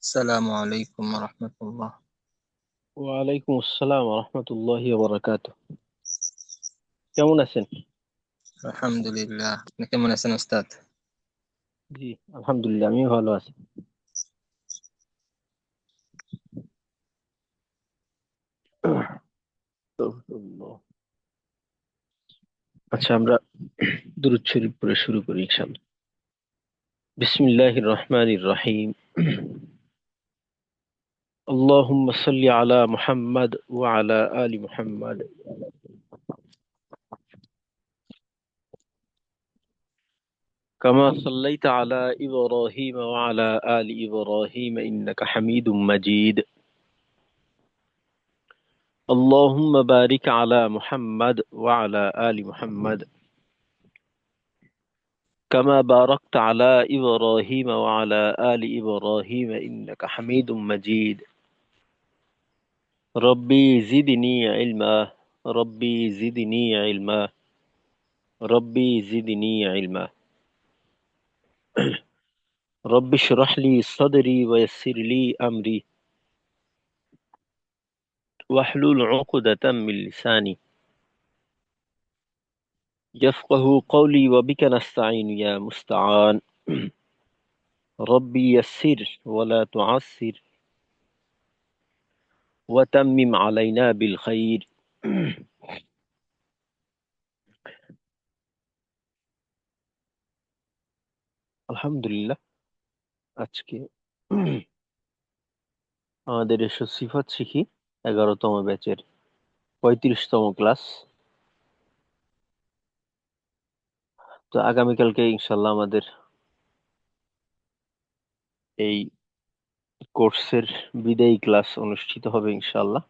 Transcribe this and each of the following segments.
السلام عليكم ورحمة الله. ওয়ালাইকুম আসসালাম রহমতুল্লাহি বারাকাতু। কেমন আছেন? الحمد لله. আপনি কেমন আছেন ওস্তাদ? জি, আলহামদুলিল্লাহ, আমিও ভালো আছি। আচ্ছা, আমরা দুরূদ শরীফ পড়ে শুরু করি ইনশাআল্লাহ। বিসমিল্লাহির রহমানির রহিম। اللهم صل على محمد وعلى آل محمد كما صليت على إبراهيم وعلى آل إبراهيم إنك حميد مجيد. اللهم بارك على محمد وعلى آل محمد كما باركت على إبراهيم وعلى آل إبراهيم إنك حميد مجيد. ربي زدني علما. ربي زدني علما. ربي زدني علما. رب اشرح لي صدري ويسر لي أمري واحلل عقدة من لساني يفقه قولي وبك نستعين يا مستعان. ربي يسر ولا تعسر وتمم علينا بالخير. আলহামদুলিল্লাহ, আজকে আমাদের এসব সিফাত শিখি 11তম ব্যাচের 35তম ক্লাস। তো আগামীকালকে ইনশাল্লাহ আমাদের এই কোর্সের বিদায়ী ক্লাস অনুষ্ঠিত হবে ইনশাল্লাহ।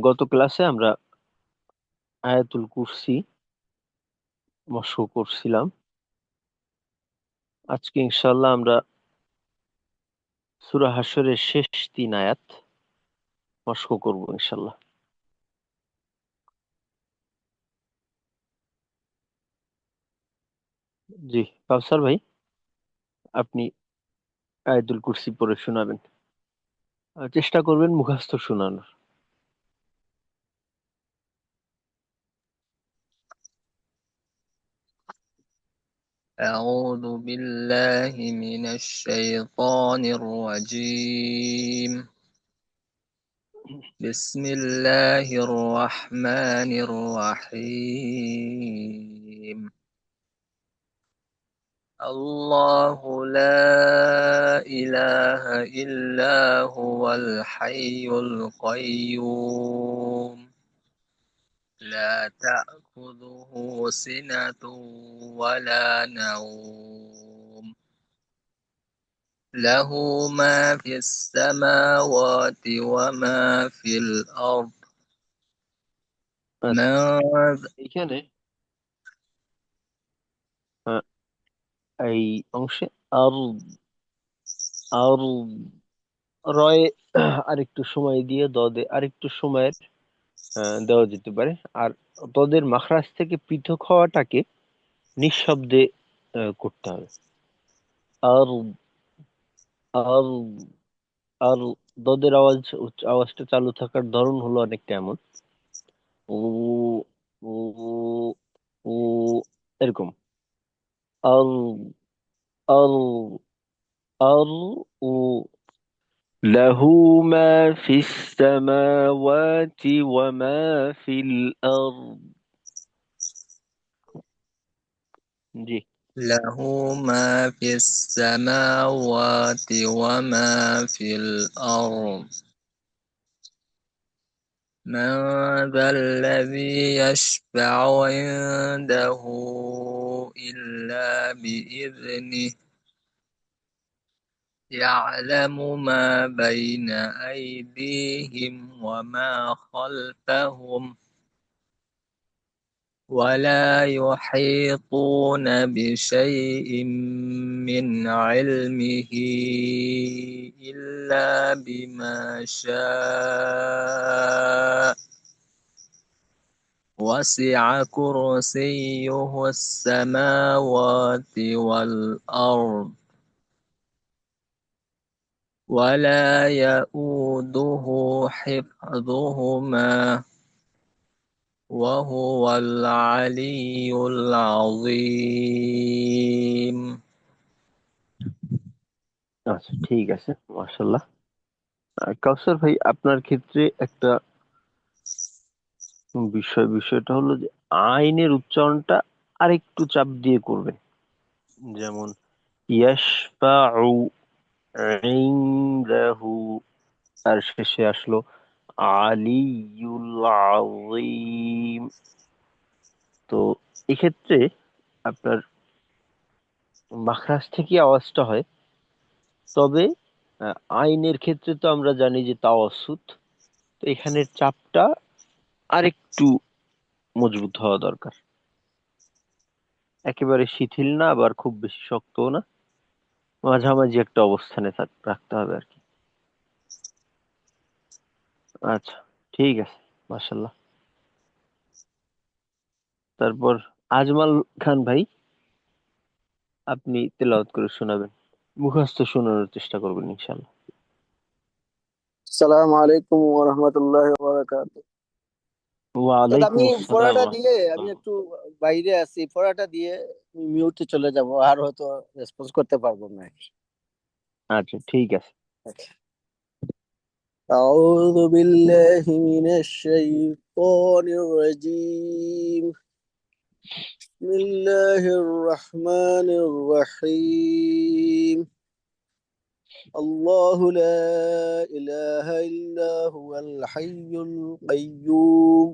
গত ক্লাসে আমরা আয়াতুল কুরসি মশক করছিলাম। আজকে ইনশাল্লাহ আমরা সূরা হাশরের শেষ 3 আয়াত মশক করব ইনশাল্লাহ। জি, কাউসার ভাই, আপনি আয়াতুল কুরসি পড়ে শোনাবেন। চেষ্টা করবেন মুখস্থ শোনানোর। أعوذ بالله من الشيطان الرجيم. بسم الله الرحمن الرحيم. الله لا إله إلا هو الحي القيوم لا تأخذه سنة ولا نوم له ما في السماوات وما في الأرض আচ্ছা, من এইখানে আহ, এই অংশে আর আর রয়ে আরেকটু সময় দিয়ে দদে আরেকটু সময়ের দেওয়া যেতে পারে। আর দদের মাখরাজ থেকে পৃথক হওয়াটাকে নিঃশব্দে করতে হবে। আর আর আর দদের আওয়াজটা চালু থাকার ধরন হলো অনেকটা এমন, ও ও ও, এরকম। আর আর আর ও له ما في السماوات وما في الأرض. জি। له ما في السماوات وما في الأرض من ذا الذي يشفع عنده إلا بإذنه يعلم ما بين أيديهم وما خلفهم ولا يحيطون بشيء من علمه إلا بما شاء وسع كرسيه السماوات والأرض ولا يؤوده حفظهما وهو العلي العظيم. আচ্ছা, ঠিক আছে, মাশাল্লাহ। কাউসার ভাই, আপনার ক্ষেত্রে একটা বিষয়টা হলো যে আইনের উচ্চারণটা আরেকটু চাপ দিয়ে করবেন। যেমন ইয়াশফাউ, ইনদাহু, তার শেষে আসলো আলিয়ুল আযীম। তো এক্ষেত্রে আপনার মাখরাজ থেকে আওয়াজটা হয়। তবে আইনের ক্ষেত্রে তো আমরা জানি যে তাওয়াসুত। তো এখানের চাপটা আরেকটু মজবুত হওয়া দরকার। একেবারে শিথিল না, আবার খুব বেশি শক্তও না, মাঝামাঝি একটা অবস্থানে রাখতে হবে আর কি। আচ্ছা, ঠিক আছে, মাশাল্লাহ। তারপর আজমাল খান ভাই, আপনি তেলাওয়াত করে শোনাবেন, মুখস্থ শোনানোর চেষ্টা করবেন ইনশাল্লাহ। আসসালামু আলাইকুম ওয়া রাহমাতুল্লাহি ওয়া বারাকাতুহু। তো ওয়ালাইকুম আমি আসসালাম পড়াটা দিয়ে আমি রহমতুল্লাহ। একটু বাইরে আছি, পড়াটা দিয়ে মিউটে চলে যাব, আর হয়তো রেসপন্স করতে পারবো না। আচ্ছা, ঠিক আছে। أعوذ بالله من الشيطان الرجيم. بسم الله الرحمن الرحيم. الله لا إله إلا هو الحي القيوم،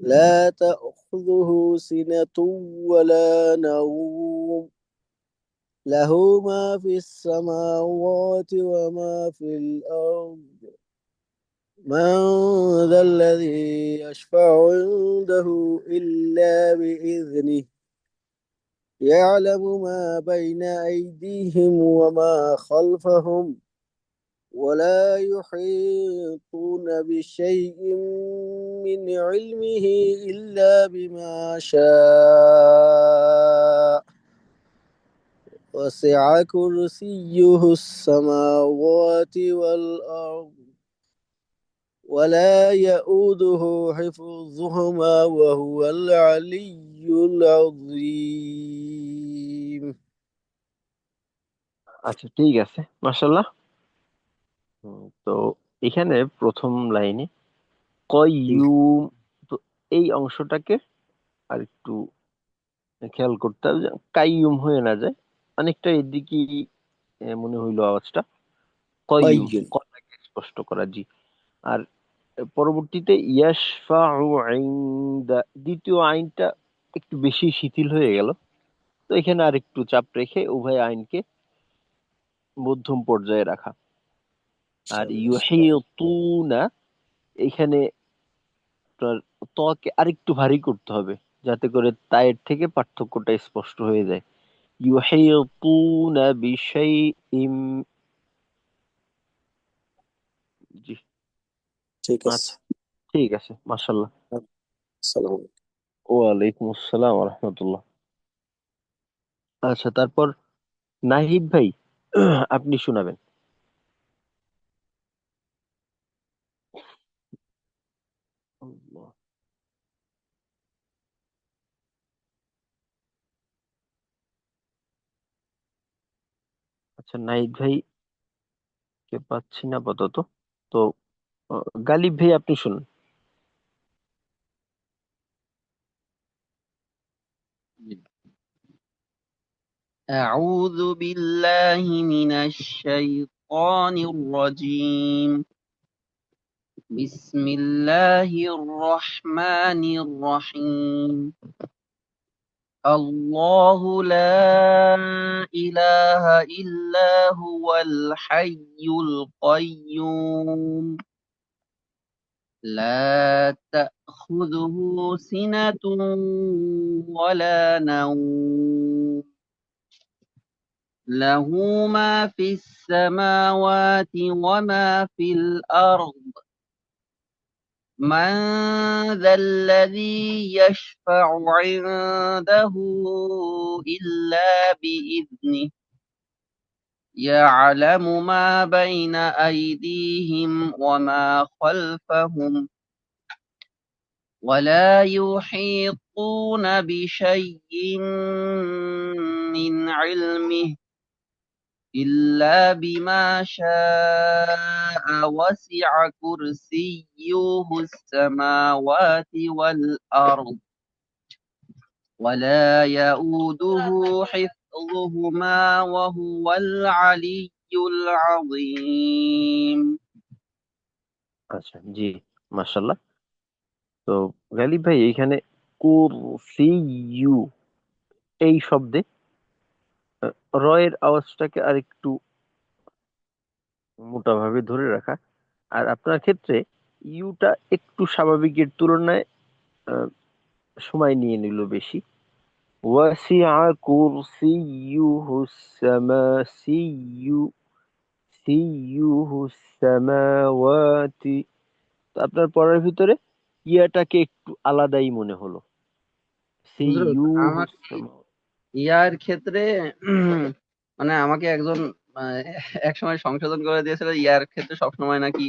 لا تأخذه سنة ولا نوم، له ما في السماوات وما في الأرض. من ذا الذي يشفع عنده إلا بإذنه، يعلم ما بين أيديهم وما خلفهم، ولا يحيطون بشيء من علمه إلا بما شاء، وسع كرسيه السماوات والأرض ولا يؤوده حفظهما وهو العلي العظيم. আচ্ছা, ঠিক আছে, মাশাল্লাহ। তো এখানে প্রথম লাইনে কয়ুম, তো এই অংশটাকে আর একটু খেয়াল করতে হবে, যেন কাইয়ুম হয়ে না যায়। অনেকটা এদিকে মনে হইলো আওয়াজটা। কয়ুম, قيم. কয়টাকে স্পষ্ট করা, জি। আর পরবর্তীতে ইয়াশফাউ ইনদা, দ্বিতীয় আইনটা একটু বেশি শিথিল হয়ে গেল। তো এখানে আর একটু চাপ রেখে উভয় আইনকে মধ্যম পর্যায়ে রাখা। আর ইউহিতুনা, এখানে আপনার তকে আরেকটু ভারী করতে হবে, যাতে করে তায়ের থেকে পার্থক্যটা স্পষ্ট হয়ে যায়। ইউহিতুনা বিশাইইম, জি। ঠিক আছে। আচ্ছা, ঠিক আছে, মাশাল্লাহ। আসসালামু আলাইকুম। ওয়ালাইকুম আসসালাম ওয়া রাহমাতুল্লাহ। আচ্ছা, তারপর নাহিদ ভাই, আপনি শোনাবেন। আল্লাহ। আচ্ছা, নাহিদ ভাই কে পাচ্ছি না আপাতত। তো গালিব ভাই, আপনি শুনুন। أعوذ بالله من الشيطان الرجيم. بسم الله الرحمن الرحيم. الله لا إله إلا هو الحي القيوم، لا تأخذه سنة ولا نوم، له ما في السماوات وما في الأرض. من ذا الذي يشفع عنده إلا بإذنه يعلم ما بين أيديهم وما خلفهم ولا يحيطون بشيء من علمه إلا بما شاء وسع كرسيه السماوات والأرض ولا يؤوده حفظهما وهو العلي العظيم আচ্ছা, জি, মাশাল্লাহ। তো গালিব ভাই, এখানে কুরসিয়ু এই শব্দে রয়ের আওয়াজটাকে আরেকটু মোটাভাবে ধরে রাখা, আর আপনার ক্ষেত্রে ইউটা একটু স্বাভাবিকের তুলনায় আহ, সময় নিয়ে নিল বেশি। ওয়াসিআ কুরসিয়ুহুস সামা সিয়ু সিয়ুহুস সামাওয়াতি। তো আপনার পড়ার ভিতরে ইয়াটাকে একটু আলাদাই মনে হলো, হুজুর, আমার সিয়ুহুস সামাওয়াতি। ইয়ার ক্ষেত্রে মানে আমাকে একজন এক সময় সংশোধন করে দিয়েছিল, ইয়ার ক্ষেত্রে সবসময় নাকি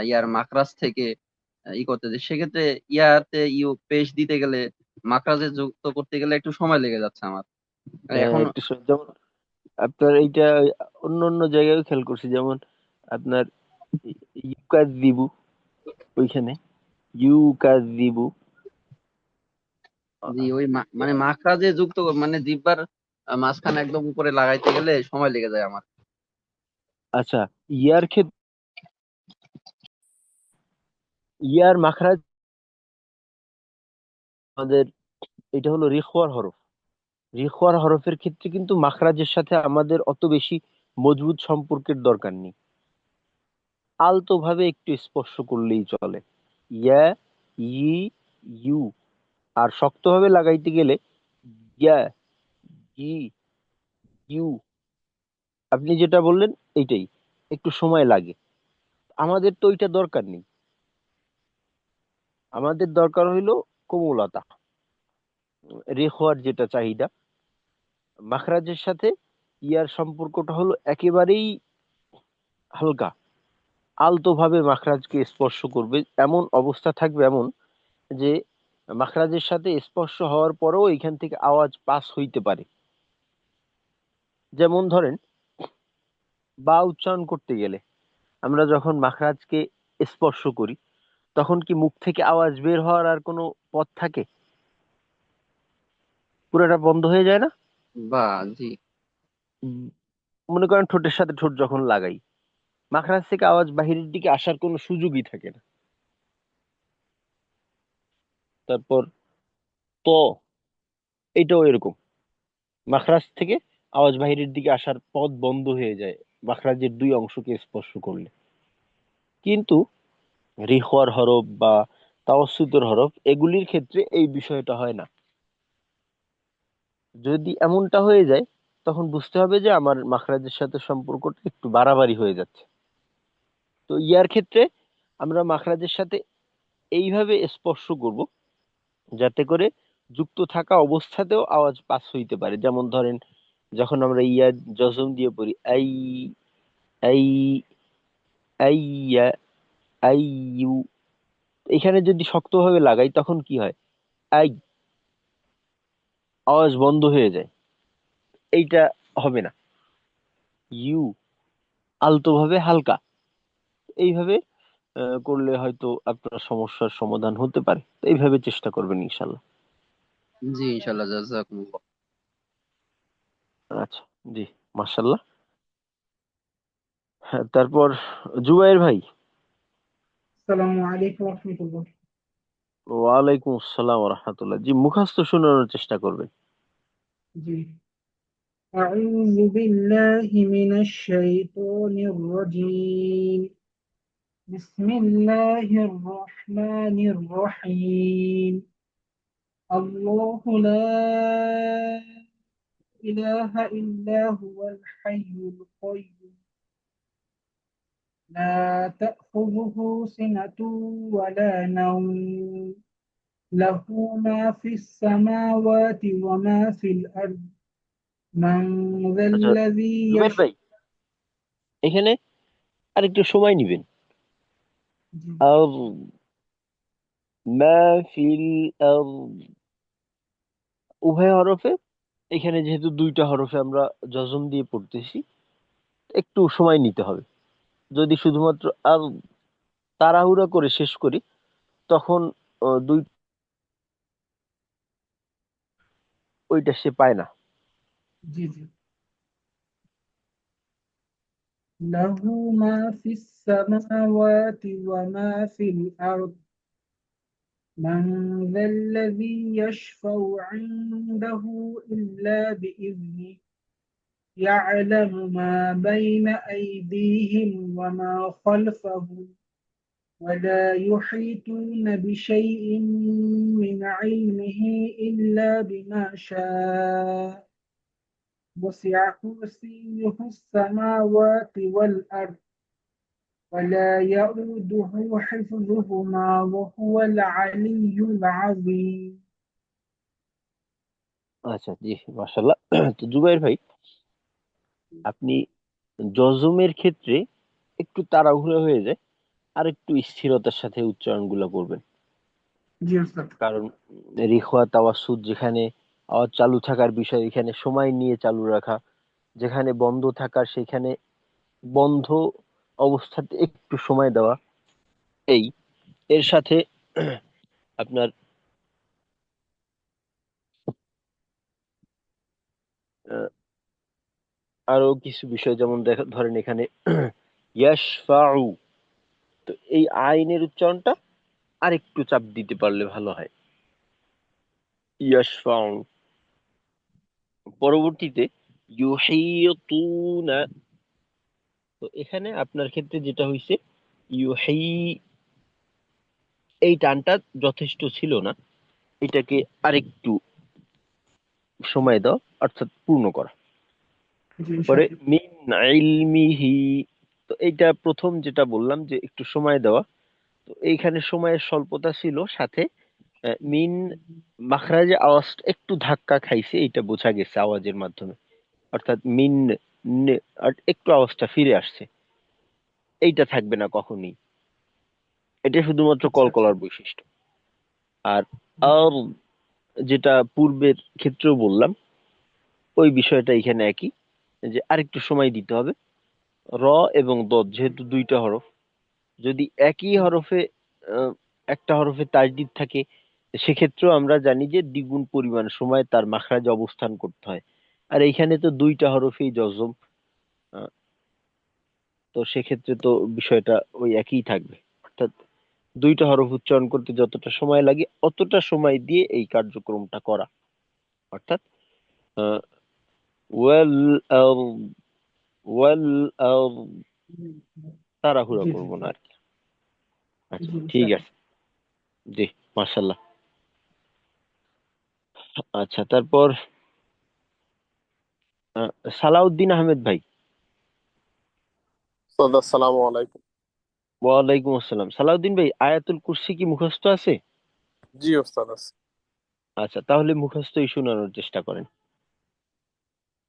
ইয়ার মাখরাজ থেকে ই করতে দিই, সেক্ষেত্রে ইয়াতে ইউ পেশ দিতে গেলে মাখরাজে যুক্ত করতে গেলে একটু সময় লেগে যাচ্ছে আমার হ্যাঁ, এখন। একটু যেমন আপনার এইটা অন্য অন্য জায়গায় খেয়াল করছি, যেমন আপনার ইউকাযযিবু, ওইখানে ইউকাযযিবু। জি, ওই মানে মাখরাজে যুক্ত মানে জিহ্বার মাঝখানে একদম উপরে লাগাইতে গেলে সময় লেগে যায় আমার। আচ্ছা, ইয়ার ক্ষেত্রে ইয়ার মাখরাজ আমাদের এটা হলো রিখওয়ার হরফ। রিখওয়ার হরফের ক্ষেত্রে কিন্তু মাখরাজের সাথে আমাদের অত বেশি মজবুত সম্পর্কের দরকার নেই, আলতো ভাবে একটু স্পর্শ করলেই চলে। ইয়া, ই, ইউ। আর শক্তভাবে লাগাইতে গেলে ইয়া, ই, ইউ। আপনি যেটা বললেন এইটাই, একটু সময় লাগে। আমাদের তো ওইটা দরকার নেই, আমাদের দরকার হইলো কোমলতা, রেখোয়ার যেটা চাহিদা। মাখরাজের সাথে ইয়ার সম্পর্কটা হলো একেবারেই হালকা, আলতো ভাবে মাখরাজকে স্পর্শ করবে, এমন অবস্থা থাকবে এমন যে মাখরাজের সাথে স্পর্শ হওয়ার পরেও এখান থেকে আওয়াজ পাস হইতে পারে। যেমন ধরেন, বা উচ্চারণ করতে গেলে আমরা যখন মাখরাজকে স্পর্শ করি, তখন কি মুখ থেকে আওয়াজ বের হওয়ার আর কোনো পথ থাকে? পুরোটা বন্ধ হয়ে যায় না? বা জি। উম, মনে করেন ঠোঁটের সাথে ঠোঁট যখন লাগাই, মাখরাজ থেকে আওয়াজ বাহিরের দিকে আসার কোনো সুযোগই থাকে না। তারপর ত, এটাও এরকম, মাখরাজ থেকে আওয়াজ বাহিরের দিকে আসার পথ বন্ধ হয়ে যায় মাখরাজের দুই অংশকে স্পর্শ করলে। কিন্তু রিখওয়ার হরফ বা তাওয়াসসুতের হরফ এগুলির ক্ষেত্রে এই বিষয়টা হয় না। যদি এমনটা হয়ে যায়, তখন বুঝতে হবে যে আমার মাখরাজের সাথে সম্পর্কটা একটু বাড়াবাড়ি হয়ে যাচ্ছে। তো ইয়ার ক্ষেত্রে আমরা মাখরাজের সাথে এইভাবে স্পর্শ করব যাতে করে যুক্ত থাকা অবস্থাতেও আওয়াজ পাস হইতে পারে। যেমন ধরেন, যখন আমরা ইয়া জজম দিয়ে পড়ি, আই, আই, আইয়া, আইয়ু, এখানে যদি শক্তভাবে লাগাই তখন কি হয়? আই, আওয়াজ বন্ধ হয়ে যায়। এইটা হবে না। ইউ, আলতো ভাবে হালকা, এইভাবে করলে হয়তো আপনার সমস্যার সমাধান হতে পারে। তো এইভাবে চেষ্টা করবেন ইনশাল্লাহ। জি, ইনশাল্লাহ, জাযাকুমুল্লাহ। আচ্ছা, জি, মাশাল্লাহ। হ্যাঁ, তারপর জুবাইর ভাই। আসসালামু আলাইকুম রহমতুল্লাহ। ওয়ালাইকুম আসসালাম রহমতুল্লাহ। জি, মুখস্থ শোনানোর চেষ্টা করবেন। জি, أعوذ بالله من الشيطان الرجيم. بسم الله الرحمن الرحيم. الله لا إله إلا هو الحي القيوم لا تأخذه سنة ولا نوم له ما في السماوات وما في الأرض من ذا আচ্ছা الذي জুবের ভাই, এখানে আরেকটু সময় নিবেন। আর মা ফিল আরদ, উভয় হরফে, এখানে যেহেতু দুইটা হরফে আমরা জজম দিয়ে পড়তেছি, একটু সময় নিতে হবে। যদি শুধুমাত্র আর তাড়াহুড়া করে শেষ করি, তখন দুই ওইটা সে পায় না। जी जी له ما في السماوات وما في الأرض من ذا الذي يشفع عنده إلا بإذنه يعلم ما بين أيديهم وما خلفهم ولا يحيطون بشيء من علمه إلا بما شاء وسع كرسيه السماوات والأرض ولا يؤوده حفظهما وهو العلي العظيم আচ্ছা, জি, মাশাল্লাহ। তো জুবাইর ভাই, আপনি জজমের ক্ষেত্রে একটু তাড়াহুড়ো হয়ে যায়, আর একটু স্থিরতার সাথে উচ্চারণগুলো করবেন। जी أستاذ কারণ রিখওয়া তাওয়াসুদ, যেখানে আওয়াজ চালু থাকার বিষয় এখানে সময় নিয়ে চালু রাখা, যেখানে বন্ধ থাকার সেখানে বন্ধ অবস্থাতে একটু সময় দেওয়া, এই এর সাথে আপনার আহ, আরো কিছু বিষয়, যেমন ধরেন এখানে ইয়াশফাউ, তো এই আইনের উচ্চারণটা আর একটু চাপ দিতে পারলে ভালো হয়। ইয়াশফাউ। পরবর্তীতে ইউহিতুনা, তো এখানে আপনার ক্ষেত্রে যেটা হয়েছে, ইউহি, এই টানটা যথেষ্ট ছিল না, এটাকে আরেকটু সময় দাও, অর্থাৎ পূর্ণ করা। जी إن পরে شاء الله মিন ইলমিহি, তো এইটা প্রথম যেটা বললাম যে একটু সময় দেওয়া, তো এইখানে সময়ের স্বল্পতা ছিল, সাথে মিন মাখরাজে আওয়াজটা একটু ধাক্কা খাইছে, এটা বোঝা গেছে আওয়াজের মাধ্যমে, অর্থাৎ মিন আর একটু আওয়াজটা ফিরে আসছে, এইটা থাকবে না কখনই। এটা শুধুমাত্র अच्छा अच्छा কলকলার বৈশিষ্ট্য। আর আর যেটা পূর্বের ক্ষেত্রেও বললাম, ওই বিষয়টা এখানে একই, যে আরেকটু সময় দিতে হবে। র এবং দদ যেহেতু দুইটা হরফ, যদি একই হরফে আহ, একটা হরফে তাজদিদ থাকে, সেক্ষেত্রেও আমরা জানি যে দ্বিগুণ পরিমাণ সময় তার মাখরাজে অবস্থান করতে হয়। আর এইখানে তো দুইটা হরফেই জজম, আহ, তো সেক্ষেত্রে তো বিষয়টা ওই একই থাকবে, অর্থাৎ দুইটা হরফ উচ্চারণ করতে যতটা সময় লাগে অতটা সময় দিয়ে এই কার্যক্রমটা করা, অর্থাৎ আহ, ওয়াল আরদ, ওয়াল আরদ, তাড়াহুড়া जी जी করবো না আর কি। আচ্ছা, जी إن ঠিক شاء الله আছে, জি, মাশাল্লাহ। আচ্ছা, তারপর আহ, সালাউদ্দিন আহমেদ ভাই। দাদা আসসালামু আলাইকুম। ওয়ালাইকুম আসসালাম। সালাউদ্দিন ভাই, আয়াতুল কুরসি কি মুখস্থ আছে? জি ওস্তাদ আছে। আচ্ছা, তাহলে মুখস্থই শোনানোর চেষ্টা করেন।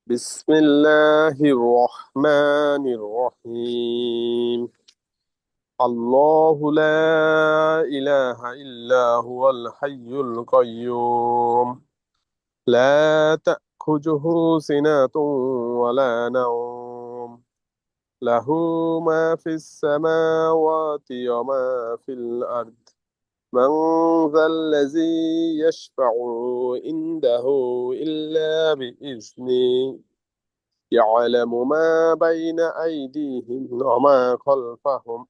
বিসমিল্লাহির রহমানির রহিম। আল্লাহু লা ইলাহা ইল্লা হুয়াল হাইয়ুল কাইয়্যুম লা তাখুযুহু সিনাতুন ওয়ালা নাওম লাহু মা ফিস সামাওয়াতি ওয়া মা ফিল আরদ من ذا الذي يشفع عنده إلا بإذنه يعلم ما بين أيديهم وما خلفهم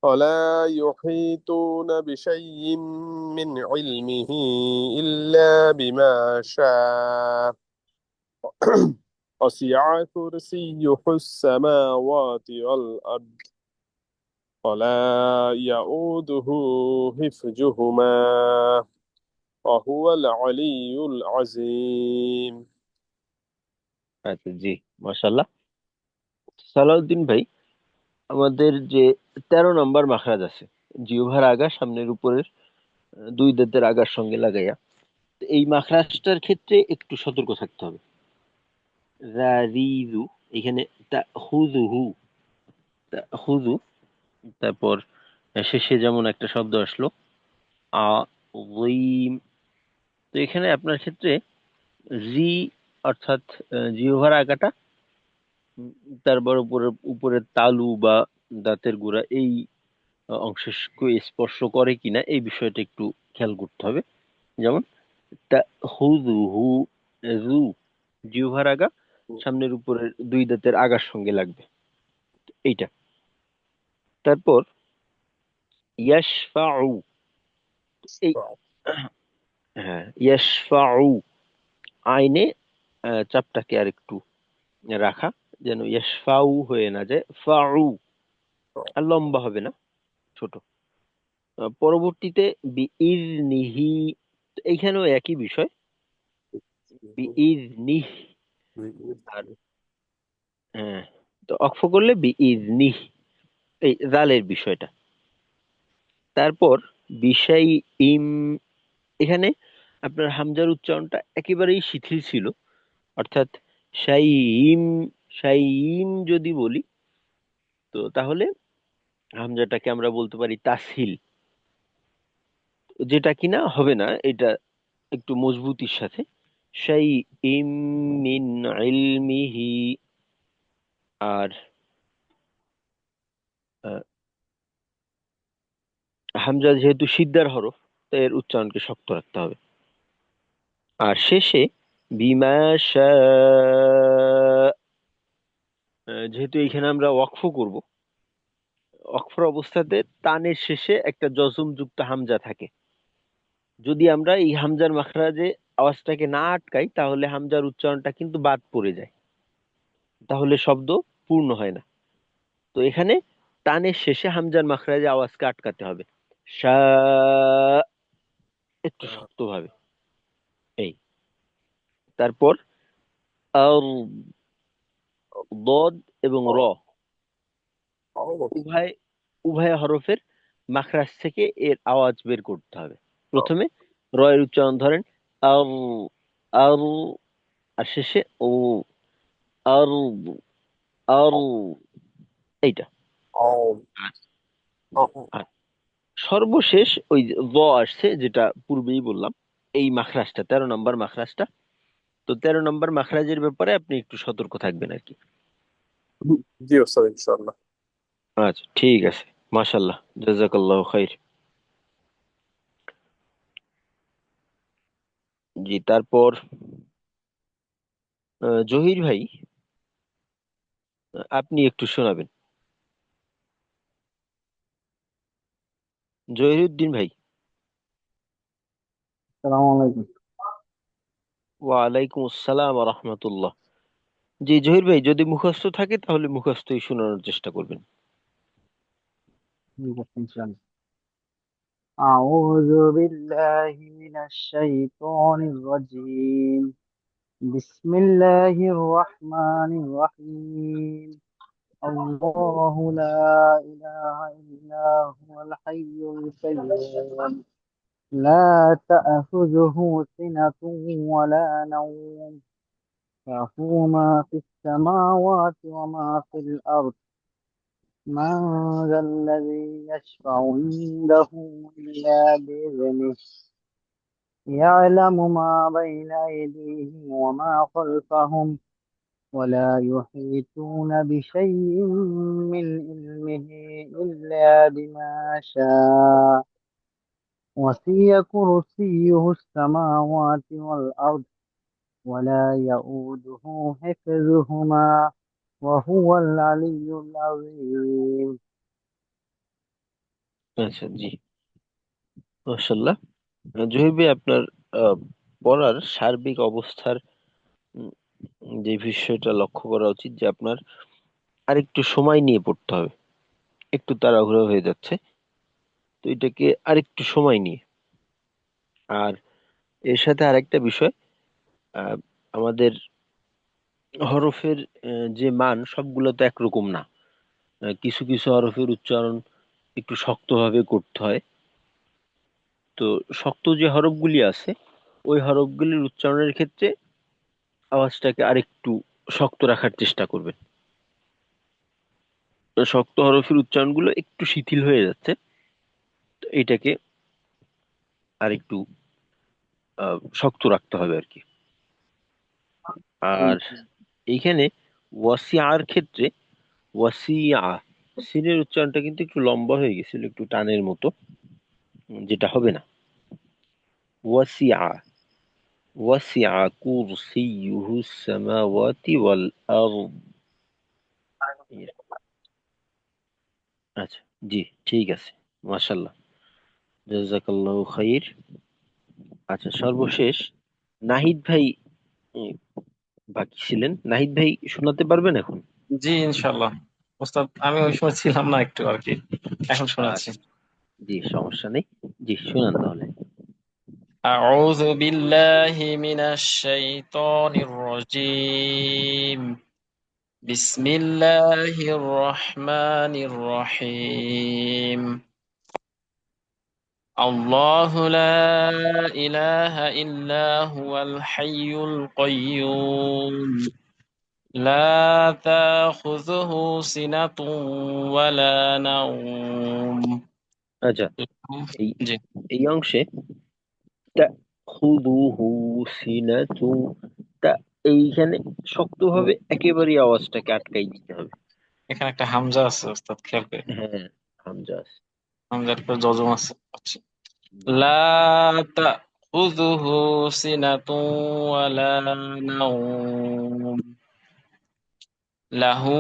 ولا يحيطون بشيء من علمه إلا بما شاء وسع كرسيه السماوات والأرض ولا يؤوده حفظهما وهو العلي العظيم. আচ্ছা, জি, মাশাল্লাহ। সালাউদ্দিন ভাই, আমাদের যে 13 নম্বর মাখরাজ আছে, জিহ্বার আগা সামনের উপরের দুই দাঁতের আগার সঙ্গে লাগাইয়া, তো এই মাখরাজটার ক্ষেত্রে একটু সতর্ক থাকতে হবে। রারিজু, এখানে তাখুযুহু, তাখুযু, তারপর শেষে যেমন একটা শব্দ আসলো আযীম, তো এখানে আপনার ক্ষেত্রে জি অর্থাৎ জিহ্বার আগাটা তারপর উপরের তালু বা দাঁতের গোড়া এই অংশে স্পর্শ করে কিনা এই বিষয়টা একটু খেয়াল করতে হবে। যেমন তাখুযুহু, জু জিহ্বার আগা সামনের উপরের দুই দাঁতের আগার সঙ্গে লাগবে, এইটা। তারপর ইয়াশফাউ, এই হ্যাঁ ইয়াশফাউ, আইনে চাপটাকে আর একটু রাখা, যেন ইয়াশফাউ হয়ে না যায়, ফাউ, আর লম্বা হবে না, ছোট। পরবর্তীতে বিইজনিহি, এইখানেও একই বিষয়, বিইজনিহ, আর হ্যাঁ, তো অক্ফ করলে বিইজনিহ, এই জালের বিষয়টা। তারপর বিষয় ইম, এখানে আপনার হামজার উচ্চারণটা একেবারেই শিথিল ছিল, অর্থাৎ শাইইম, শাইইম যদি বলি তো তাহলে হামজাটাকে আমরা বলতে পারি তাসহিল, যেটা কিনা হবে না, এটা একটু মজবুতির সাথে শাইইম মিন ইলমিহি। আর আহ, হামজা যেহেতু সিদ্ধার হরফ, তাই এর উচ্চারণকে শক্ত রাখতে হবে। আর শেষে বিমা শাআ, যেহেতু এখানে আমরা ওয়াকফ করব, ওয়াকফের অবস্থাতে টানের শেষে একটা জজম যুক্ত হামজা থাকে। যদি আমরা এই হামজার মাখরাজে আওয়াজটাকে না আটকাই তাহলে হামজার উচ্চারণটা কিন্তু বাদ পড়ে যায়, তাহলে শব্দ পূর্ণ হয় না। তো এখানে টানের শেষে হামজার মাখরাজে আওয়াজকে আটকাতে হবে, শা, একটু শক্তভাবে, এই। তারপর আর, দদ এবং র, উভয় উভয় হরফের মাখরাজ থেকে এর আওয়াজ বের করতে হবে। প্রথমে র এর উচ্চারণ ধরেন আর, আর, আর শেষে ও, আর, আর, এইটা। আর সর্বশেষ ওই যে দ আসছে, যেটা পূর্বেই বললাম, এই মাখরাজটা 13 নম্বর মাখরাজটা। তো 13 নম্বর মাখরাজের ব্যাপারে আপনি একটু সতর্ক থাকবেন আর কি। জি ওস্তাদ, ইনশাআল্লাহ। আচ্ছা ঠিক আছে, মাশাল্লাহ, জাযাকাল্লাহু খাইর। জি, তারপর জহির ভাই, আপনি একটু শোনাবেন। জহিরুদ্দিন ভাই। আসসালামু আলাইকুম। ওয়ালাইকুম আসসালাম ওয়া রাহমাতুল্লাহ। জি জহির ভাই, যদি মুখস্থ থাকে তাহলে মুখস্থই শোনানোর চেষ্টা করবেন। ঠিক আছে, ইনশাআল্লাহ। أعوذ بالله من الشيطان الرجيم. بسم الله الرحمن الرحيم. الله لا إله إلا هو الحي القيوم، لا تأخذه سنة ولا نوم، له ما في السماوات وما في الأرض. من ذا الذي يشفع عنده إلا بإذنه، يعلم ما بين أيديهم وما خلفهم، ولا يحيطون بشيء من علمه إلا بما شاء، وسع كرسيه السماوات والأرض، ولا يؤوده حفظهما، وهو العلي العظيم. আচ্ছা জি, মাশাল্লাহ। জহির ভাই, আপনার আহ, পড়ার সার্বিক অবস্থার উম, যে বিষয়টা লক্ষ্য করা উচিত, যে আপনার আরেকটু সময় নিয়ে পড়তে হবে, একটু তাড়াহুড়ো হয়ে যাচ্ছে, তো এটাকে আরেকটু সময় নিয়ে। আর এর সাথে আরেকটা বিষয়, আহ, আমাদের হরফের যে মান সবগুলো তো একরকম না। কিছু কিছু হরফের উচ্চারণ একটু শক্তভাবে করতে হয়। তো শক্ত যে হরফগুলি আছে ওই হরফগুলির উচ্চারণের ক্ষেত্রে আওয়াজটাকে আরেকটু শক্ত রাখার চেষ্টা করবেন। তো শক্ত হরফের উচ্চারণগুলো একটু শিথিল হয়ে যাচ্ছে, তো এটাকে আরেকটু শক্ত রাখতে হবে আর কি। আর এইখানে ওয়াসিআর ক্ষেত্রে ওয়াসিআ সিনের উচ্চারণটা কিন্তু একটু লম্বা হয়ে গেছিল, একটু টানের মতো, যেটা হবে না। ওয়াসিআ ওয়াসিআ কুরসিয়ুহু সামাওয়াতি ওয়াল আরদ। আচ্ছা, জি, ঠিক আছে, মাশাআল্লাহ, জাযাকাল্লাহু খাইর। আচ্ছা, সর্বশেষ নাহিদ ভাই উম, বাকি ছিলেন। নাহিদ ভাই শোনাতে পারবেন এখন? জি ইনশাল্লাহ। ওস্তাদ আমি ওই সময় ছিলাম না একটু আর কি, এখন শোনাচ্ছি। আচ্ছা, জি, সমস্যা নেই, জি শোনান তাহলে। أعوذ بالله من الشيطان الرجيم. بسم الله الرحمن الرحيم. الله لا إله إلا هو الحي القيوم لا تأخذه سنة ولا نوم. আচ্ছা, এই জি, এই অংশে তাখুযুহু সিনাতু, তা এইখানে শক্তভাবে একেবারে আওয়াজটাকে আটকাই দিতে হবে। এখানে একটা হামজা আছে ওস্তাদ, খেয়াল করে। হ্যাঁ, হামজা আছে। হামজার পর জজম আছে। আচ্ছা। জি, লা তাখুযুহু সিনাতুন ওয়ালা নাওম লাহু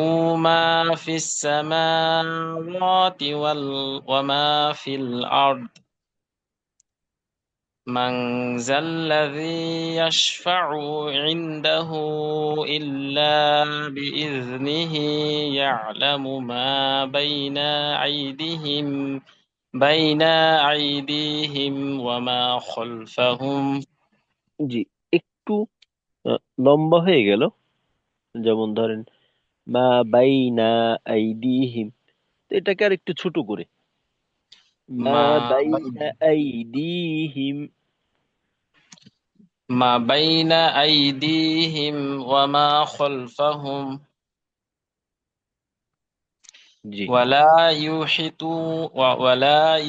মা ফিস সামাওয়াতি ওয়া মা ফিল আরদ মান যাল্লাযী ইয়াশফা'ু ইনদাহু ইল্লা বিইযনিহি ইয়া'লামু মা বাইনা আইদিহিম ওয়া মা খালফাহুম। জি, একটু লম্বা হয়ে গেল। যেমন ধরেন মা বাইনা আইদিহিম, তো এটাকে আর একটু ছোট করে মা মা বাইনা আইদিহিম। মা বাইনা আইদিহিম ওয়া মা খালফাহুম জি, ওয়ালা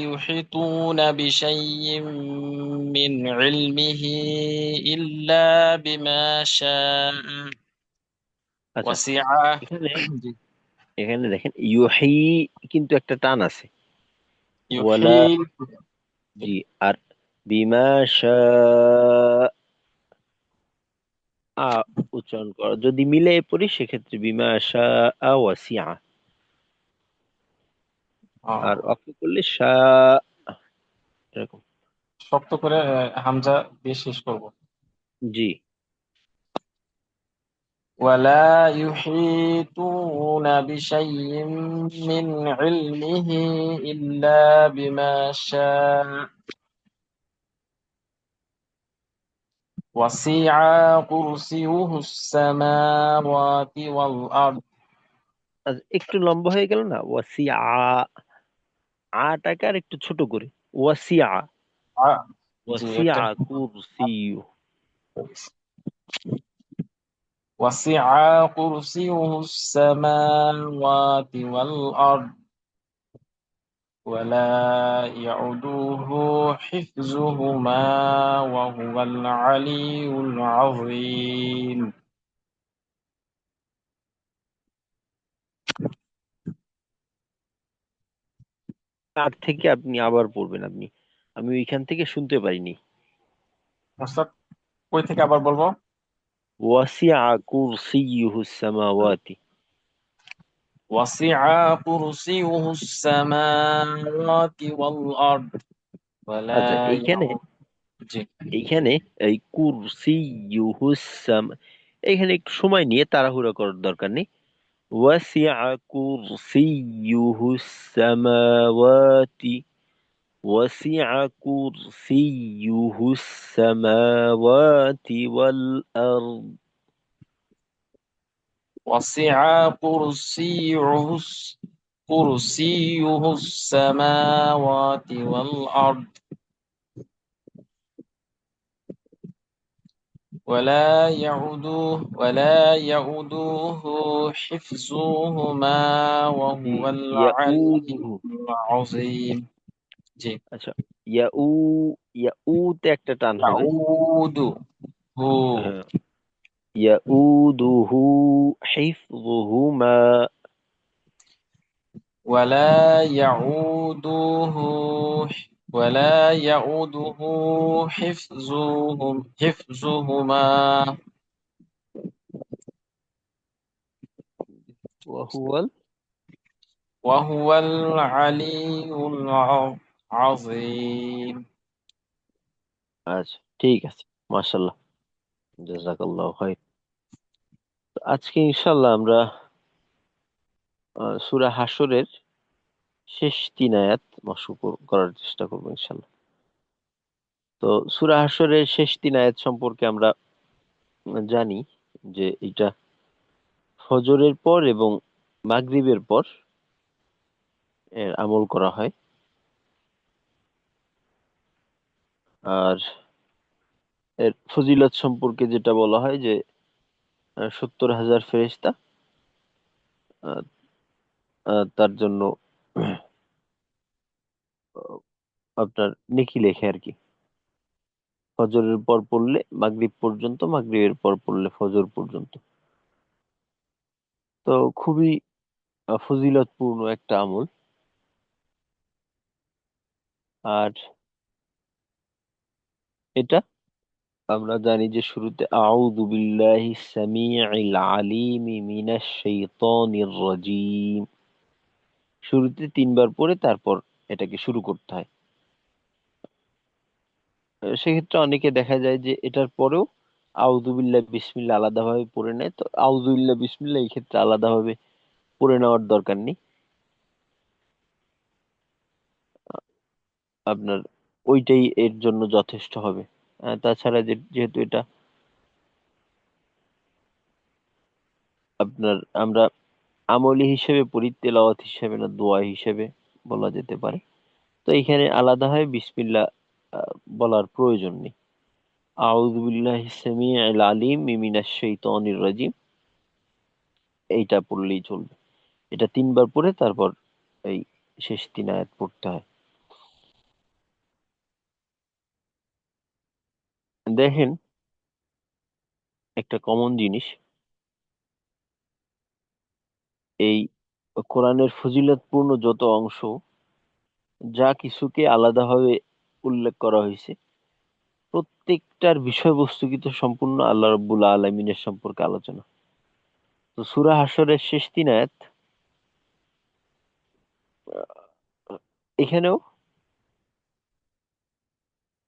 ইউহিতুনা বিশাইইম মিন ইলমিহি ইল্লা বিমা শাআ আচ্ছা, ওয়াসিআ। এখানে জি, এখানে দেখেন ইউহি কিন্তু একটা টান আছে। ওয়ালা, ইউহিত। জি, আর বিমা আ উচ্চারণ করা যদি মিলে পড়ি সেক্ষেত্রে বিমা ওয়াসিআ, আর অক্ষ করলে এরকম। শক্ত করে হামজা দিয়ে শেষ করব। জি, ولا يحيطون بشيء من علمه إلا بما شاء وسع كرسيه السماوات والأرض. আচ্ছা, একটু লম্বা হয়ে গেল না ওয়াসিআ, আটাকে আর একটু ছোট করে ওয়াসিআ, জি ওয়াসিআ একটা কুরসিয়ু। وسع كرسيه السماوات والأرض ولا يعوده حفظهما وهو العلي العظيم. তার থেকে আপনি আবার পড়বেন। আমি ওইখান থেকে শুনতে পারিনি। ওস্তাদ কই থেকে আবার বলবো? ওয়াসিআ কুরসিয়ুহু সামাওয়াতি। وسع كرسيه السماوات والأرض আচ্ছা, ولا এইখানে يعود. জি, এইখানে এই কুরসিয়ুহু এইখানে একটু সময় নিয়ে তাড়াহুড়া করার দরকার নেই। ওয়াসিআ কুরসিয়ুহু সামাওয়াতি, وسع كرسيه السماوات والأرض. وسع كرسيه كرسيه السماوات والأرض ولا يعوده حفظهما وهو العلي ইয়াউদুহু। العظيم জি আচ্ছা, ইয়াউ ইয়াউতে একটা টান হয় না? يعود هو হ্যাঁ, ইয়াউদুহু হিফযুহুমা। ولا يعوده ولا يعوده حفظهما ওয়াহুয়াল। وهو العلي العظيم আচ্ছা, ঠিক আছে, মাশাআল্লাহ, জাযাকাল্লাহু খাইর। তো আজকে ইনশাআল্লাহ আমরা সূরা হাশরের শেষ 3 আয়াত মশক করার চেষ্টা করব ইনশাআল্লাহ। তো সূরা হাশরের শেষ 3 আয়াত সম্পর্কে আমরা জানি যে এটা ফজরের পর এবং মাগরিবের পর এর আমল করা হয়। আর এর ফজিলত সম্পর্কে যেটা বলা হয় যে 70,000 ফেরেশতা আহ, তার জন্য আহ, আপনার নেকি লেখে আর কি। ফজরের পর পড়লে মাগরিব পর্যন্ত, মাগরিবের পর পড়লে ফজর পর্যন্ত। তো খুবই ফজিলতপূর্ণ একটা আমল। আর এটা আমরা জানি যে শুরুতে আউযু বিল্লাহি সামিউল আলিম মিনাশ শাইতানির রাজিম, শুরুতে 3 বার পড়ে তারপর এটাকে শুরু করতে হয়। সেক্ষেত্রে অনেকে দেখা যায় যে এটার পরেও আউযু বিল্লাহ বিসমিল্লাহ আলাদাভাবে পড়ে নেয়। তো আউযু বিল্লাহ বিসমিল্লাহ এই ক্ষেত্রে আলাদাভাবে পড়ে নেওয়ার দরকার নেই। আপনার ওইটাই এর জন্য যথেষ্ট হবে। তাছাড়া যেহেতু এটা আপনার আমরা আমলি হিসেবে পড়ি, তেলাওয়াত হিসেবে না, দোয়া হিসেবে বলা যেতে পারে। তো এখানে আলাদা হয় বিসমিল্লাহ বলার প্রয়োজন নেই। আউযু বিল্লাহি সামিউল আলিম মিনাশ শাইতানির রাজিম এইটা পড়লেই চলবে। এটা 3 বার পড়ে তারপর এই শেষ 3 আয়াত পড়তে হয়। দেখেন, একটা কমন জিনিস, এই কোরআনের ফজিলতপূর্ণ যত অংশ, যা কিছুকে আলাদাভাবে উল্লেখ করা হয়েছে, প্রত্যেকটার বিষয়বস্তু কিন্তু সম্পূর্ণ আল্লাহ রাব্বুল আলামিনের সম্পর্কে আলোচনা। তো সূরা হাশরের শেষ 3 আয়াত, আহ, এখানেও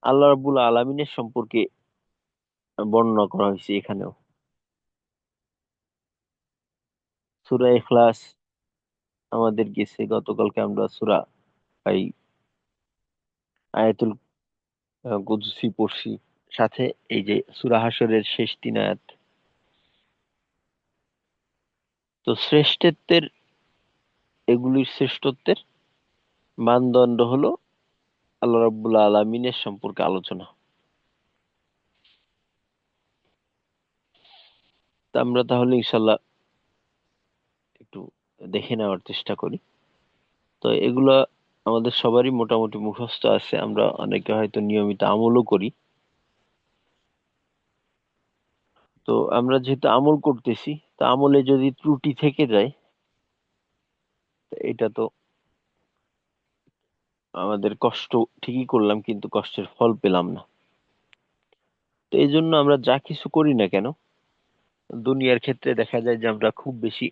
আল্লাহ রাব্বুল আলামিনের সম্পর্কে বর্ণনা করা হয়েছে। এখানেও সূরা ইখলাস আমাদের গেছে, গতকালকে আমরা সূরা এই আয়াতুল কুদসি পড়ছি, সাথে এই যে সূরা হাশরের শেষ 3 আয়াত। তো শ্রেষ্ঠত্বের, এগুলির শ্রেষ্ঠত্বের মানদণ্ড হলো আল্লাহ রাব্বুল আলামিনের সম্পর্কে আলোচনা। তা আমরা তাহলে ইনশাল্লাহ একটু দেখে নেওয়ার চেষ্টা করি। তো এগুলা আমাদের সবারই মোটামুটি মুখস্থ আছে, আমরা অনেকে হয়তো নিয়মিত আমলও করি। তো আমরা যেহেতু আমল করতেছি, তা আমলে যদি ত্রুটি থেকে যায়, তা এটা তো আমাদের কষ্ট ঠিকই করলাম, কিন্তু কষ্টের ফল পেলাম না। তো এই জন্য আমরা যা কিছু করি না কেন দুনিয়ার ক্ষেত্রে দেখা যায় যে আমরা খুব বেশি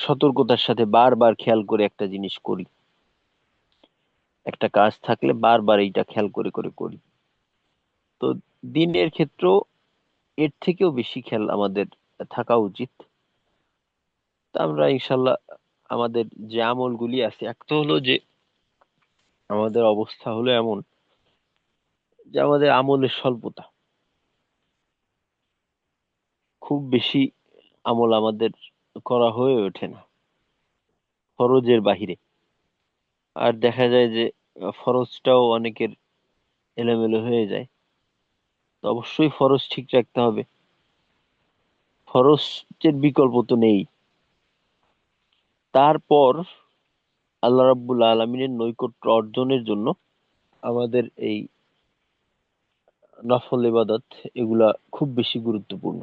সতর্কতার সাথে বারবার খেয়াল করে একটা জিনিস করি। একটা কাজ থাকলে বারবার এইটা খেয়াল করে করে করি। তো দিনের ক্ষেত্রেও এর থেকেও বেশি খেয়াল আমাদের থাকা উচিত। তা আমরা ইনশাল্লাহ আমাদের যে আমলগুলি আছে, একটা হলো যে আমাদের অবস্থা হলো এমন যে আমাদের আমলের স্বল্পতা, খুব বেশি আমল আমাদের করা হয়ে ওঠে না। ফরজের বাহিরে। আর দেখা যায় যে ফরজটাও অনেকের এলোমেলো হয়ে যায়। তো অবশ্যই ফরজ ঠিক রাখতে হবে, ফরজের বিকল্প তো নেই। তারপর আল্লাহ রাব্বুল আলামিনের নৈকট্য অর্জনের জন্য আমাদের এই নফল ইবাদত এগুলা খুব বেশি গুরুত্বপূর্ণ।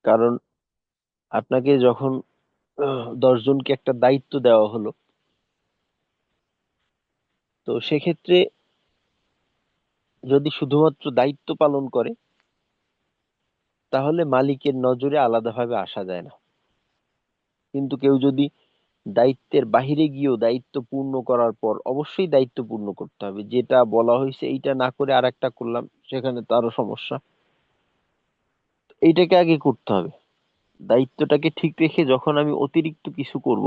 কারণ আপনাকে যখন 10 জনকে একটা দায়িত্ব দেওয়া হলো, তো সেক্ষেত্রে যদি শুধুমাত্র দায়িত্ব পালন করে তাহলে মালিকের নজরে আলাদাভাবে আসা যায় না। কিন্তু কেউ যদি দায়িত্বের বাহিরে গিয়েও দায়িত্ব পূর্ণ করার পর, অবশ্যই দায়িত্ব পূর্ণ করতে হবে, যেটা বলা হয়েছে এইটা না করে আরেকটা করলাম সেখানে তো আরো সমস্যা। এইটাকে আগে করতে হবে, দায়িত্বটাকে ঠিক রেখে যখন আমি অতিরিক্ত কিছু করব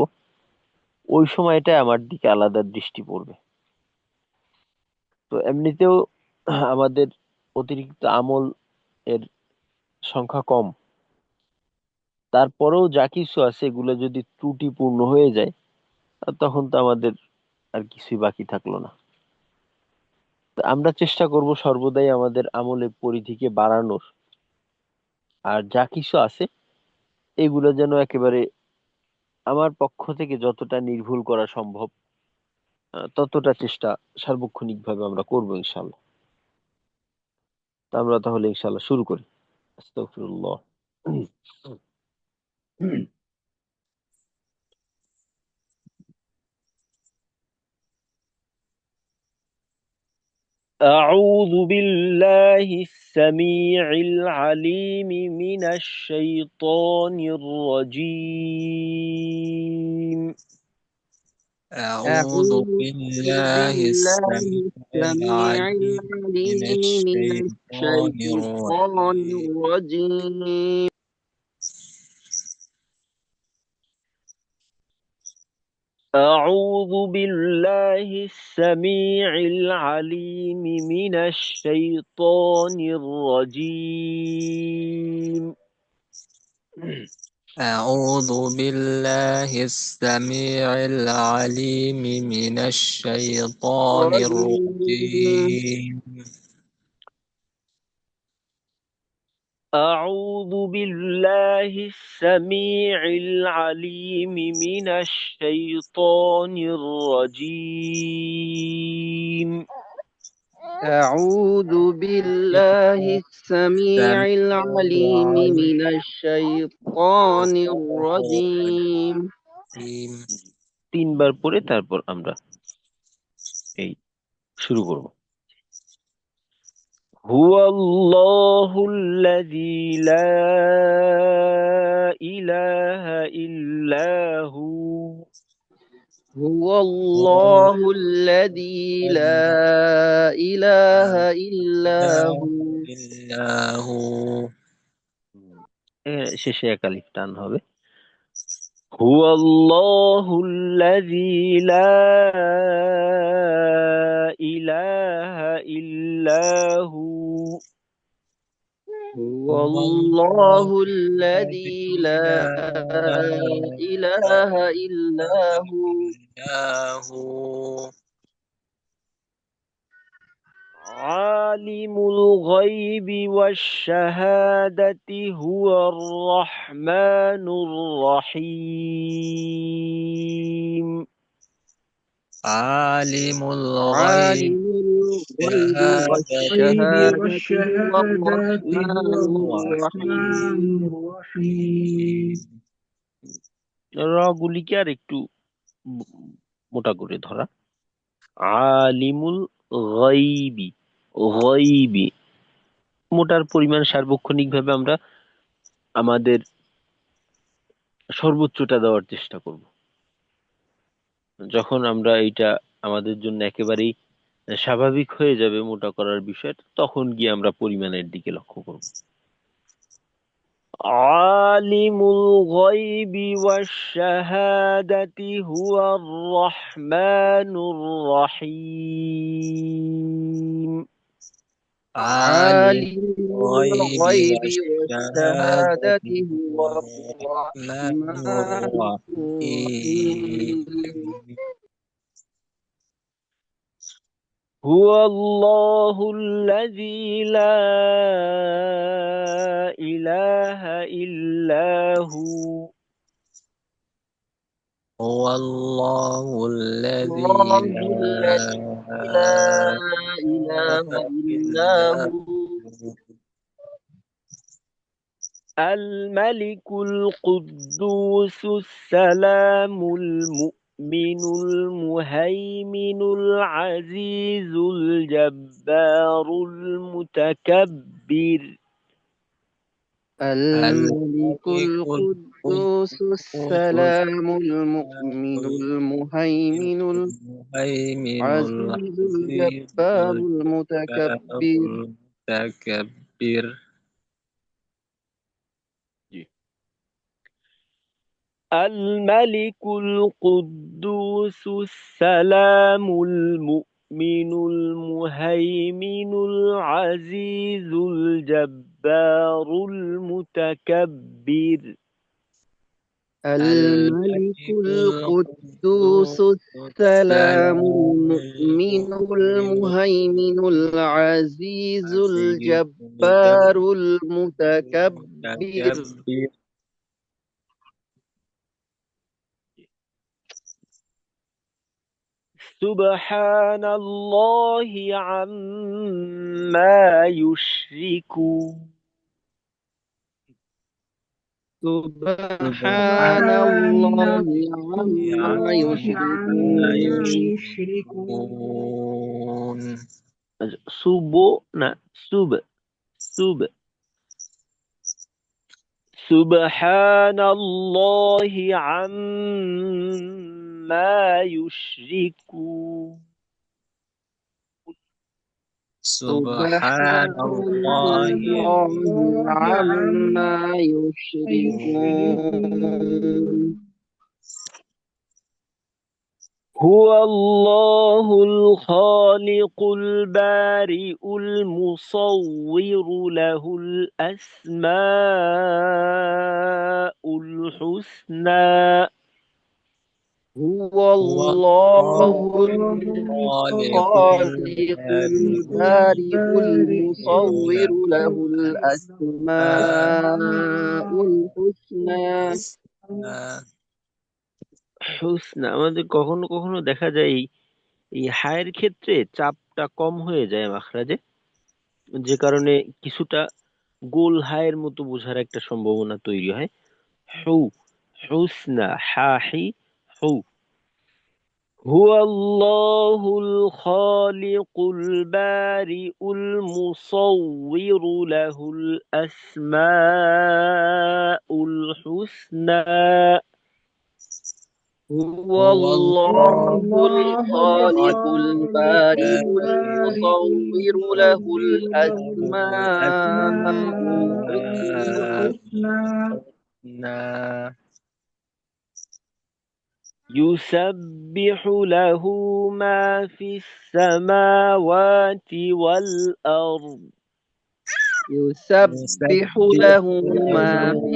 ওই সময়টা আমার দিকে আলাদা দৃষ্টি পড়বে। তো এমনিতেও আমাদের অতিরিক্ত আমল এর সংখ্যা কম, তারপরেও যা কিছু আছে এগুলো যদি ত্রুটিপূর্ণ হয়ে যায় তখন তো আমাদের আর কিছুই বাকি থাকলো না। তো আমরা চেষ্টা করব সর্বদাই আমাদের আমলের পরিধিকে বাড়ানোর, আর যা কিছু আছে এগুলো যেন একেবারে আমার পক্ষ থেকে যতটা নির্ভুল করা সম্ভব ততটা চেষ্টা সার্বক্ষণিকভাবে আমরা করবো ইনশাল্লাহ। তো আমরা তাহলে ইনশাল্লাহ শুরু করি। আস্তাগফিরুল্লাহ। أعوذ بالله السميع العليم من الشيطان الرجيم. أعوذ بالله السميع السميع العليم من العليم من الشيطان الشيطان الرجيم. الرجيم. أعوذ بالله السميع العليم من الشيطان الرجيم. أعوذ بالله السميع العليم من الشيطان الرجيم. أعوذ بالله السميع العليم من الشيطان الرجيم. أعوذ بالله السميع العليم من الشيطان الرجيم. 3 বার পরে তারপর আমরা এই শুরু করব। هو الله الذي لا إله إلا هو. هو الله الذي لا إله إلا هو. শেষে এক আলিফ টান হবে। هو الله الذي لا إله إلا هو. هو الله الذي لا إله إلا هو. عالم الغيب والشهادة هو الرحمن الرحيم. عالم الغيب والشهادة هو الرحمن الرحيم. গুলিকে আর একটু মোটা করে ধরা। আলিমুল গাইবি, গাইবি মোটার পরিমাণ সার্বক্ষণিকভাবে আমরা আমাদের সর্বোচ্চটা দেওয়ার চেষ্টা করব। যখন আমরা এইটা আমাদের জন্য একেবারেই স্বাভাবিক হয়ে যাবে মোটা করার বিষয়টা, তখন গিয়ে আমরা পরিমাণের দিকে লক্ষ্য করব। আলিমুল গায়বি ওয়াশ-শাহাদাতি হুয়ার রহমানুর রহিম। عالم الغيب والشهادة هو الرحمن الرحمن الرحيم. الرحيم. هو الله الذي لا إله إلا هو. هو الله الذي الله لا الذي لا إله إلا إله هو. الملك القدوس السلام المؤمن المهيمن العزيز الجبار المتكبر. الملك القدوس السلام المؤمن المهيمن العزيز الجبار المتكبر. الملك القدوس السلام المؤمن المهيمن العزيز الجبار المتكبر. الملك القدوس السلام المؤمن المهيمن العزيز الجبار المتكبر. سبحان الله عما يشركون. سبحان الله عما يشركون. سبحان الله عما يشركون. سبحان الله عما يشركون. هو الله الخالق البارئ المصور له الأسماء الحسنى. هو الله الخالق البارئ المصور له الأسماء الحسنى। আমাদের কখনো কখনো দেখা যায় এই হায়ের ক্ষেত্রে চাপটা কম হয়ে যায় মাখরাজে, যে কারণে কিছুটা গোল হায়ের মতো বোঝার একটা সম্ভাবনা তৈরি হয়। হু হুসনা হাহি হু। هو الله الخالق البارئ المصور له الأسماء الحسنى. هو الله الخالق البارئ المصور له الأسماء الحسنى. يسبح له ما في السماوات والأرض. يسبح له ما في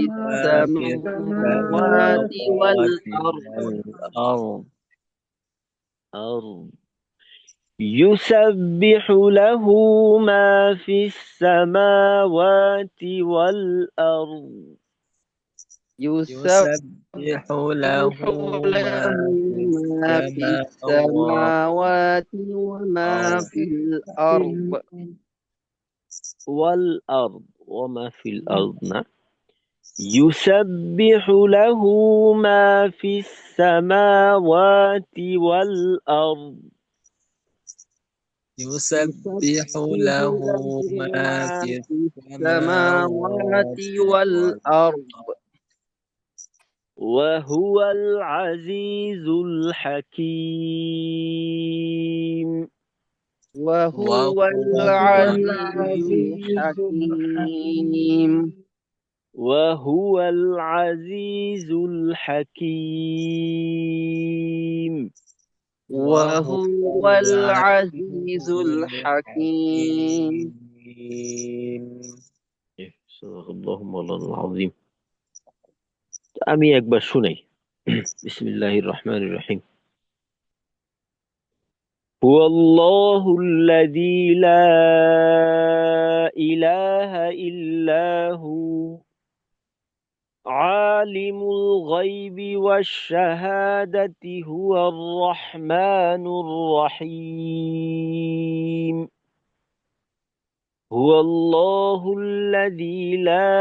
السماوات والأرض. يسبح له ما في السماوات والأرض. يسبح له ما في السماوات وما في الأرض. والأرض وما في الأرض. يسبح له ما في السماوات والأرض. يسبح له ما في السماوات والأرض. وهو العزيز الحكيم. وهو العزيز الحكيم. وهو العزيز الحكيم. وهو العزيز الحكيم. সাদাকাল্লাহু মাওলানাল আযীম। আমি একবার শুনাই। বিসমিল্লাহির রহমানির রহিম। হুয়াল্লাহুল্লাযী লা ইলাহা ইল্লা হু আলিমুল গায়বি ওয়াশ শাহাদাতি হুয়ার রহমানুর রহিম। هو الله الذي لا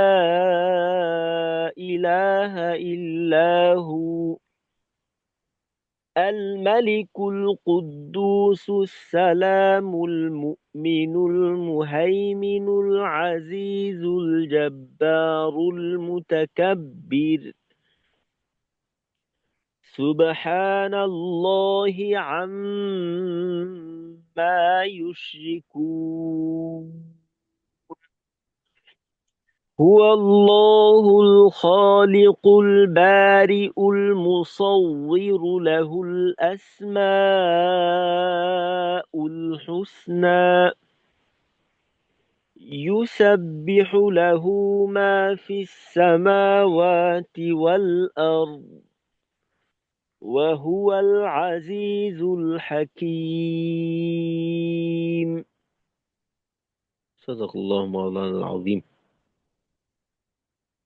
إله إلا هو الملك القدوس السلام المؤمن المهيمن العزيز الجبار المتكبر سبحان الله عما يشركون. هو الله الخالق البارئ المصور له الأسماء الحسنى يسبح له ما في السماوات والأرض وهو العزيز الحكيم. صدق الله مولانا العظيم.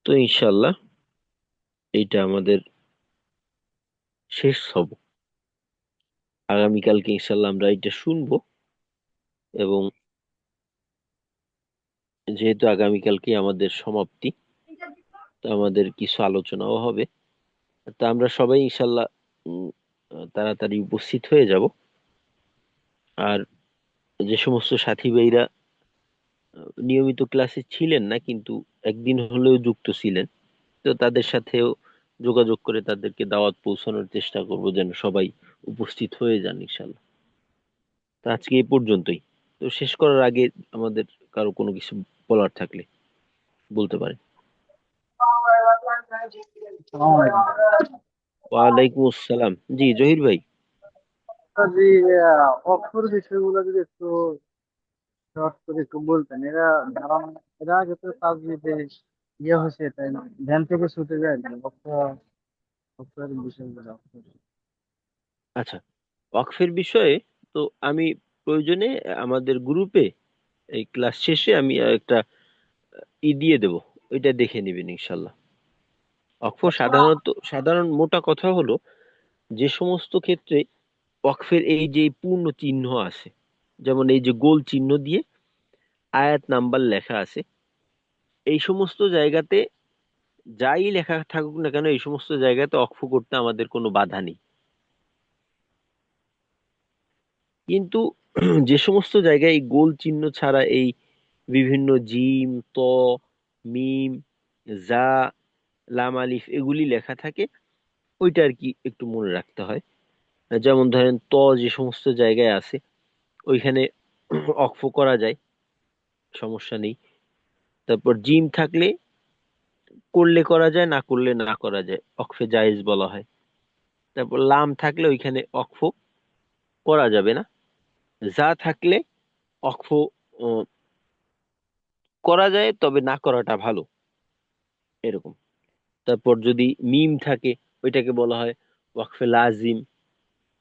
তো ইনশাল্লাহ এইটা আমাদের শেষ সবক। আগামীকালকে ইনশাল্লাহ আমরা এটা শুনবো, এবং যেহেতু আগামীকালকে আমাদের সমাপ্তি, তো আমাদের কিছু আলোচনাও হবে। তা আমরা সবাই ইনশাল্লাহ তাড়াতাড়ি উপস্থিত হয়ে যাব। আর যে সমস্ত সাথী ভাইরা নিয়মিত ক্লাসে ছিলেন না কিন্তু একদিন হলেও যুক্ত ছিলেন, তো তাদের সাথেও যোগাযোগ করে তাদেরকে দাওয়াত পৌঁছানোর চেষ্টা করব যেন সবাই উপস্থিত হয়ে যান ইনশাল্লাহ। তো আজকে এই পর্যন্তই। তো শেষ করার আগে আমাদের কারো কোনো কিছু বলার থাকলে বলতে পারেন। ওয়ালাইকুম আসসালাম। জি জহির ভাই। জি, অক্ষর বিষয়গুলো যদি একটু শর্ট করে একটু বলতেন। এরা আগে তো সাবজেক্টে হয়েছে, তাই না? ধ্যান থেকে ছুটে যায় আর কি। অক্ষরের বিষয়গুলো আচ্ছা, ওয়াকফের বিষয়ে তো আমি প্রয়োজনে আমাদের গ্রুপে এই ক্লাস শেষে আমি একটা দিয়ে দেব, ওইটা দেখে নেবেন ইনশাল্লাহ। ওয়াকফ সাধারণ মোটা কথা হলো, যে সমস্ত ক্ষেত্রে ওয়াকফের এই যে পূর্ণ চিহ্ন আছে, যেমন এই যে গোল চিহ্ন দিয়ে আয়াত নাম্বার লেখা আছে, এই সমস্ত জায়গাতে যাই লেখা থাকুক না কেন, এই সমস্ত জায়গাতে ওয়াকফ করতে আমাদের কোনো বাধা নেই। কিন্তু যে সমস্ত জায়গায় এই গোল চিহ্ন ছাড়া এই বিভিন্ন জিম, ত, মিম, জা, লাম, আলিফ এগুলি লেখা থাকে, ওইটা আর কি একটু মনে রাখতে হয়। যেমন ধরেন ত যে সমস্ত জায়গায় আছে ওইখানে ওয়াকফ করা যায়, সমস্যা নেই। তারপর জিম থাকলে করলে করা যায়, না করলে না করা যায়, ওয়াকফে জায়েজ বলা হয়। তারপর লাম থাকলে ওইখানে ওয়াকফ করা যাবে না। যা থাকলে ওয়াকফ করা যায়, তবে না করাটা ভালো, এরকম। তারপর যদি মিম থাকে ওইটাকে বলা হয় ওয়াকফে লাজিম,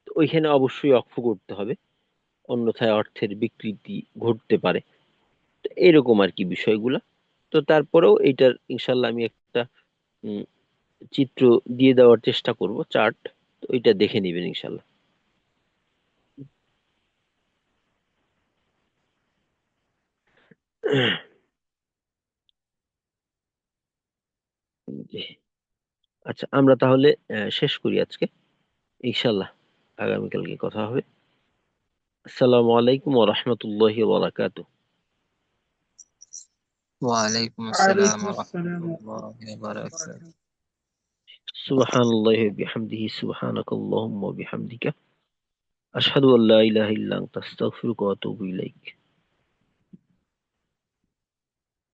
তো ওইখানে অবশ্যই ওয়াকফ করতে হবে, অন্যথায় অর্থের বিকৃতি ঘটতে পারে। তো এরকম আর কি বিষয়গুলা। তো তারপরেও এইটার ইনশাল্লাহ আমি একটা উম, চিত্র দিয়ে দেওয়ার চেষ্টা করব, চার্ট, তো ওইটা দেখে নিবেন ইনশাল্লাহ। জি। আচ্ছা, আমরা তাহলে শেষ করি আজকে, ইনশাল্লাহ আগামীকালকে কথা হবে। আসসালামু আলাইকুম ওয়া রাহমাতুল্লাহি ওয়া বারাকাতুহু। وعليكم السلام وعليكم ورحمة السلام الله ورحمة الله وبركاته. وبركاته. সুবহানাল্লাহি ওয়া বিহামদিহি সুবহানাকাল্লাহুম্মা ওয়া বিহামদিকা আশহাদু আল্লা ইলাহা ইল্লা আনতা আস্তাগফিরুকা ওয়া আতুবু ইলাইক।